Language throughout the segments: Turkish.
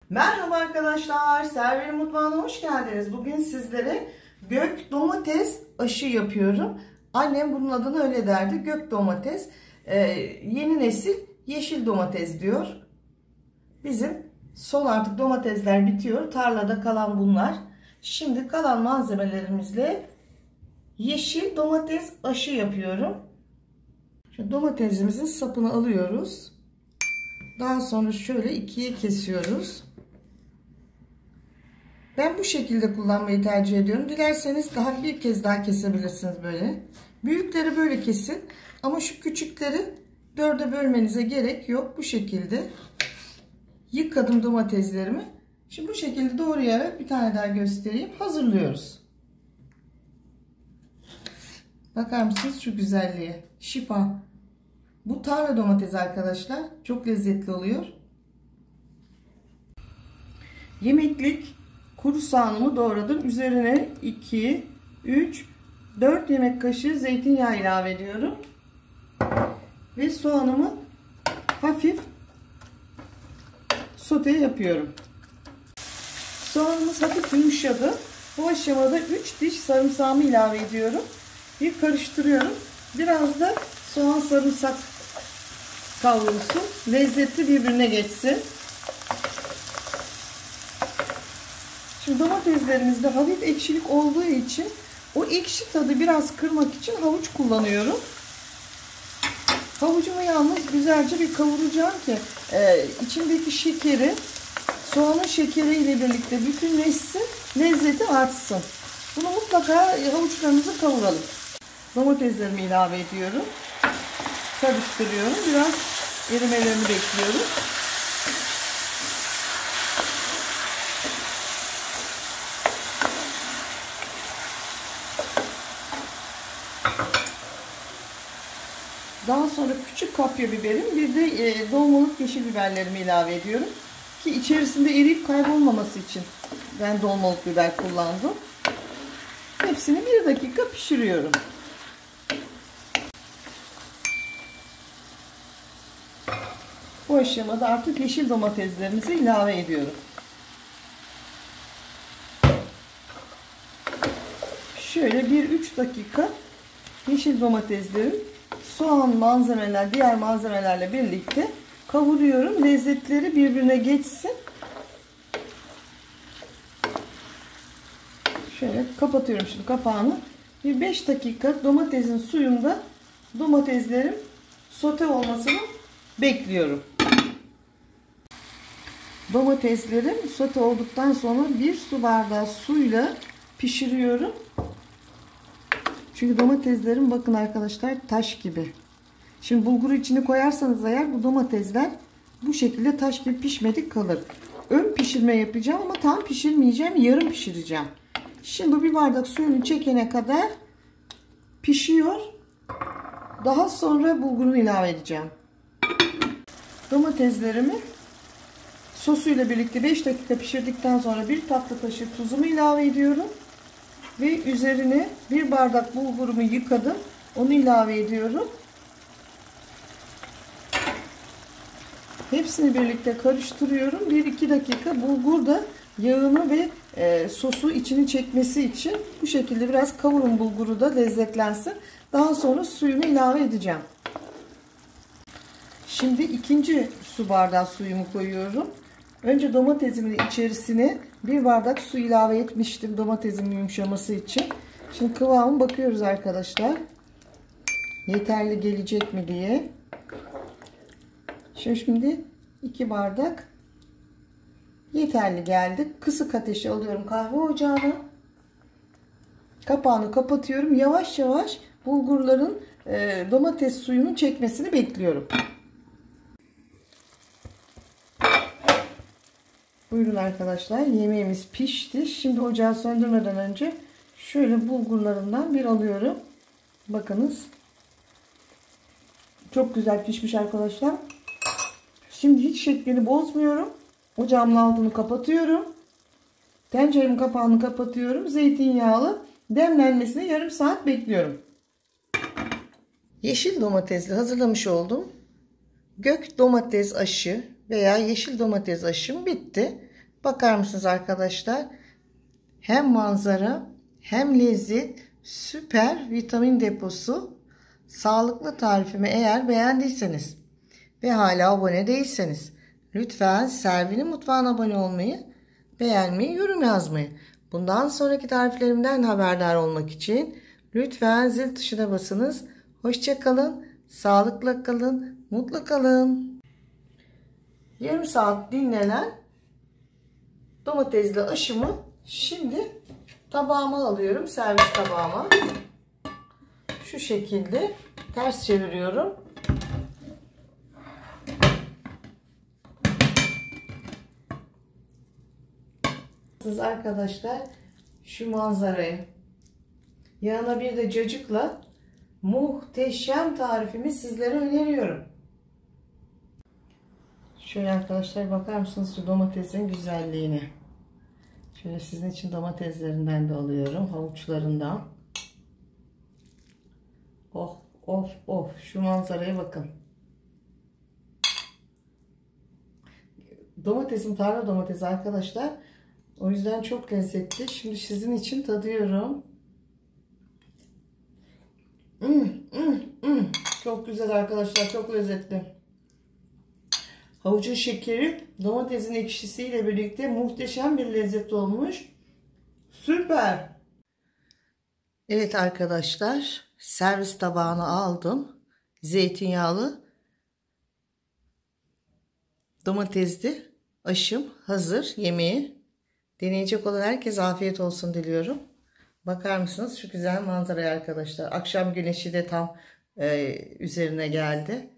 Merhaba arkadaşlar, Server'in mutfağına hoş geldiniz. Bugün sizlere gök domates aşı yapıyorum. Annem bunun adını öyle derdi, gök domates. Yeni nesil yeşil domates diyor. Bizim son artık domatesler bitiyor. Tarlada kalan bunlar. Şimdi kalan malzemelerimizle yeşil domates aşı yapıyorum. Şu domatesimizin sapını alıyoruz. Daha sonra şöyle ikiye kesiyoruz. Ben bu şekilde kullanmayı tercih ediyorum. Dilerseniz daha bir kez daha kesebilirsiniz böyle. Büyükleri böyle kesin. Ama şu küçükleri dörde bölmenize gerek yok. Bu şekilde yıkadım domateslerimi. Şimdi bu şekilde doğrayarak bir tane daha göstereyim. Hazırlıyoruz. Bakar mısınız şu güzelliğe? Şifa. Bu tarla domatesi arkadaşlar. Çok lezzetli oluyor. Yemeklik kuru soğanımı doğradım. Üzerine 2, 3, 4 yemek kaşığı zeytinyağı ilave ediyorum. Ve soğanımı hafif sote yapıyorum. Soğanımız hafif yumuşadı. Bu aşamada 3 diş sarımsağımı ilave ediyorum. Bir karıştırıyorum. Biraz da soğan sarımsak kavrulsun. Lezzetli birbirine geçsin. Şimdi domateslerimizde hafif ekşilik olduğu için o ekşi tadı biraz kırmak için havuç kullanıyorum. Havucumu yalnız güzelce bir kavuracağım ki içindeki şekeri soğanın şekeriyle birlikte bütünleşsin, lezzeti artsın. Bunu mutlaka havuçlarımızı kavuralım. Domateslerimi ilave ediyorum. Karıştırıyorum. Biraz erimelerini bekliyorum. Daha sonra küçük kapya biberim, bir de dolmalık yeşil biberlerimi ilave ediyorum. Ki içerisinde eriyip kaybolmaması için ben dolmalık biber kullandım. Hepsini 1 dakika pişiriyorum. Bu aşamada artık yeşil domateslerimizi ilave ediyorum. Şöyle 1-3 dakika yeşil domateslerim soğan, malzemeler, diğer malzemelerle birlikte kavuruyorum. Lezzetleri birbirine geçsin. Şöyle kapatıyorum şimdi kapağını. Bir 5 dakika domatesin suyunda domateslerim sote olmasını bekliyorum. Domateslerim sote olduktan sonra 1 su bardağı suyla pişiriyorum. Çünkü domateslerim bakın arkadaşlar taş gibi. Şimdi bulguru içine koyarsanız eğer bu domatesler bu şekilde taş gibi pişmedik kalır. Ön pişirme yapacağım ama tam pişirmeyeceğim, yarım pişireceğim. Şimdi bir bardak suyunu çekene kadar pişiyor. Daha sonra bulgurunu ilave edeceğim. Domateslerimi sosuyla birlikte 5 dakika pişirdikten sonra 1 tatlı kaşığı tuzumu ilave ediyorum. Ve üzerine 1 bardak bulgurumu yıkadım. Onu ilave ediyorum. Hepsini birlikte karıştırıyorum. 1-2 dakika bulgur da yağını ve sosu içini çekmesi için bu şekilde biraz kavurun, bulguru da lezzetlensin. Daha sonra suyunu ilave edeceğim. Şimdi 2. su bardağı suyumu koyuyorum. Önce domatesimin içerisine 1 bardak su ilave etmiştim domatesimin yumuşaması için. Şimdi kıvamı bakıyoruz arkadaşlar. Yeterli gelecek mi diye. Şimdi 2 bardak yeterli geldi. Kısık ateşe alıyorum kahve ocağına. Kapağını kapatıyorum. Yavaş yavaş bulgurların domates suyunun çekmesini bekliyorum. Buyurun arkadaşlar, yemeğimiz pişti. Şimdi ocağı söndürmeden önce şöyle bulgurlarından bir alıyorum. Bakınız. Çok güzel pişmiş arkadaşlar. Şimdi hiç şeklini bozmuyorum. Ocağımın altını kapatıyorum. Tenceremin kapağını kapatıyorum. Zeytinyağlı demlenmesine yarım saat bekliyorum. Yeşil domatesli hazırlamış oldum. Gök domates aşı veya yeşil domates aşım bitti. Bakar mısınız arkadaşlar? Hem manzara hem lezzet, süper vitamin deposu. Sağlıklı tarifimi eğer beğendiyseniz ve hala abone değilseniz lütfen Servin'in mutfağına abone olmayı, beğenmeyi, yorum yazmayı. Bundan sonraki tariflerimden haberdar olmak için lütfen zil tuşuna basınız. Hoşça kalın, sağlıkla kalın, mutlu kalın. Yarım saat dinlenen domatesli aşımı şimdi tabağıma alıyorum, servis tabağıma. Şu şekilde ters çeviriyorum. Siz arkadaşlar şu manzarayı, yanına bir de cacıkla muhteşem tarifimi sizlere öneriyorum. Şöyle arkadaşlar bakar mısınız şu domatesin güzelliğine? Şöyle sizin için domateslerinden de alıyorum, havuçlarından. Oh of of, şu manzaraya bakın. Domatesim tarla domatesi arkadaşlar. O yüzden çok lezzetli. Şimdi sizin için tadıyorum. Çok güzel arkadaşlar, çok lezzetli. Havucun şekeri domatesin ekşisiyle birlikte muhteşem bir lezzet olmuş. Süper. Evet arkadaşlar, servis tabağına aldım. Zeytinyağlı domatesli aşım hazır yemeği. Deneyecek olan herkese afiyet olsun diliyorum. Bakar mısınız şu güzel manzaraya arkadaşlar. Akşam güneşi de tam üzerine geldi.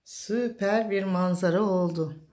Süper bir manzara oldu.